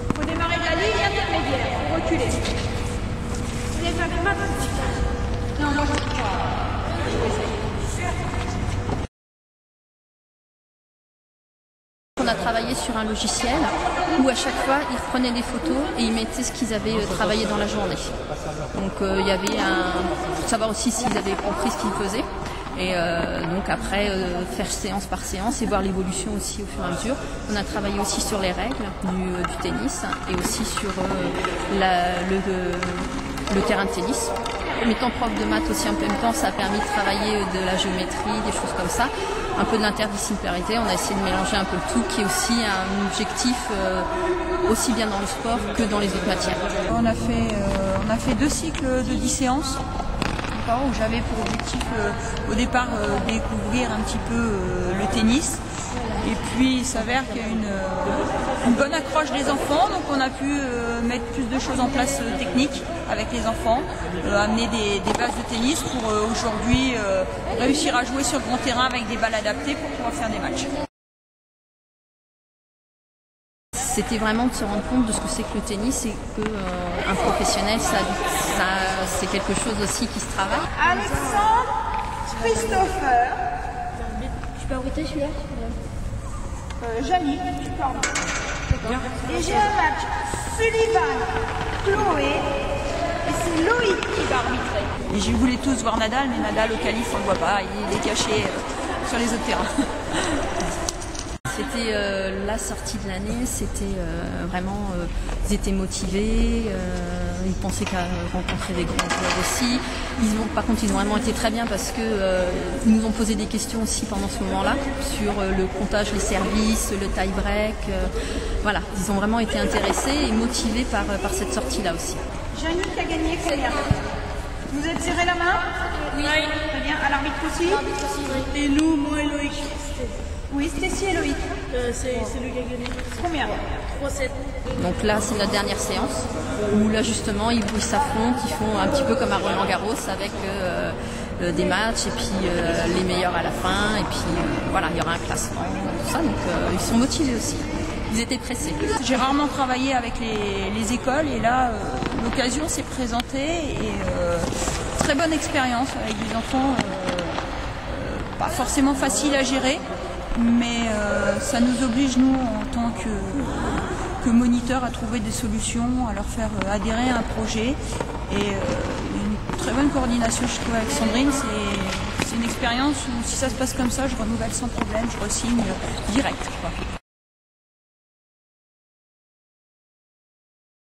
Il faut démarrer de la ligne intermédiaire, faut reculer. Vous avez fait mal? Non, moi je ne peux pas. Je vais essayer. On a travaillé sur un logiciel où à chaque fois ils reprenaient des photos et ils mettaient ce qu'ils avaient travaillé dans la journée. Donc il y avait pour savoir aussi s'ils avaient compris ce qu'ils faisaient. Et donc après faire séance par séance et voir l'évolution aussi au fur et à mesure. On a travaillé aussi sur les règles du tennis et aussi sur le terrain de tennis. En étant prof de maths aussi en même temps, ça a permis de travailler de la géométrie, des choses comme ça, un peu de l'interdisciplinarité. On a essayé de mélanger un peu le tout, qui est aussi un objectif aussi bien dans le sport que dans les autres matières. On a fait 2 cycles de 10 séances. Où j'avais pour objectif au départ découvrir un petit peu le tennis, et puis il s'avère qu'il y a une bonne accroche des enfants, donc on a pu mettre plus de choses en place techniques avec les enfants, amener des bases de tennis pour aujourd'hui réussir à jouer sur le grand terrain avec des balles adaptées pour pouvoir faire des matchs. C'était vraiment de se rendre compte de ce que c'est que le tennis et qu'un professionnel, c'est quelque chose aussi qui se travaille. Alexandre Christopher. Je peux arrêter celui-là Janie, tu peux arrêter. Et j'ai un match Sullivan, Chloé, et c'est Loïc qui va arbitrer. Et je voulais tous voir Nadal, mais Nadal au qualif on ne le voit pas, il est caché sur les autres terrains. C'était la sortie de l'année, c'était vraiment, ils étaient motivés, ils pensaient qu'à rencontrer des grands joueurs aussi. Par contre, ils ont vraiment été très bien parce qu'ils nous ont posé des questions aussi pendant ce moment-là sur le comptage, les services, le tie-break. Voilà, ils ont vraiment été intéressés et motivés par cette sortie-là aussi. Janie qui a gagné combien? Vous êtes serré la main? Oui. Très bien, à l'arbitre aussi? L'arbitre aussi, oui. Et nous, moi et Loïc? Oui, Stécie et Loïc. C'est lui qui a gagné. Combien? 3-7. Donc là, c'est notre dernière séance où là justement ils s'affrontent, ils font un petit peu comme à Roland Garros avec des matchs et puis les meilleurs à la fin et puis voilà, il y aura un classement, tout ça. Donc ils sont motivés aussi. Ils étaient pressés. J'ai rarement travaillé avec les écoles et là l'occasion s'est présentée et très bonne expérience avec des enfants pas forcément faciles à gérer, mais ça nous oblige nous en tant que moniteurs à trouver des solutions, à leur faire adhérer à un projet et une très bonne coordination je trouve avec Sandrine. C'est une expérience où si ça se passe comme ça je renouvelle sans problème, je re-signe direct, quoi.